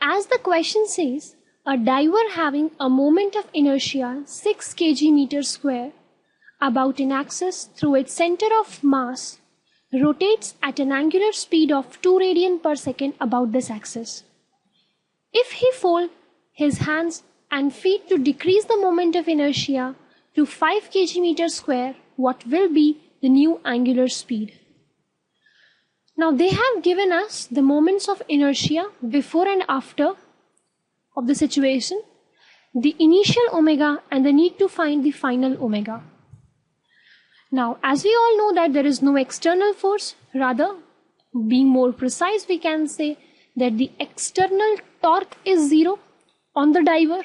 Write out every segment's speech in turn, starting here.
As the question says, a diver having a moment of inertia 6 kg meter square about an axis through its center of mass rotates at an angular speed of 2 radian per second about this axis. If he fold his hands and feet to decrease the moment of inertia to 5 kg meter square, what will be the new angular speed? Now they have given us the moments of inertia before and after of the situation, the initial omega and the need to find the final omega. Now as we all know that there is no external force, rather being more precise we can say that the external torque is zero on the diver.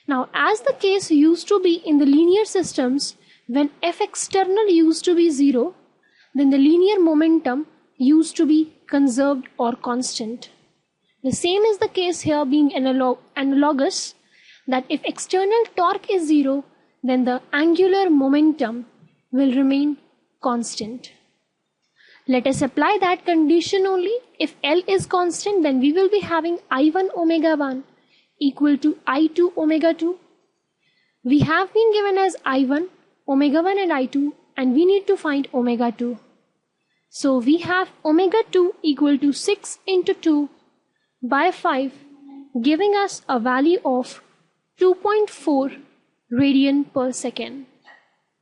Now as the case used to be in the linear systems, when F external used to be zero, then the linear momentum used to be conserved or constant. The same is the case here, being analogous, that if external torque is zero, then the angular momentum will remain constant. Let us apply that condition only. If L is constant, then we will be having I1 omega 1 equal to I2 omega 2. We have been given as I1, omega 1 and I2, and we need to find omega 2. So we have omega 2 equal to 6 into 2 by 5, giving us a value of 2.4 radian per second.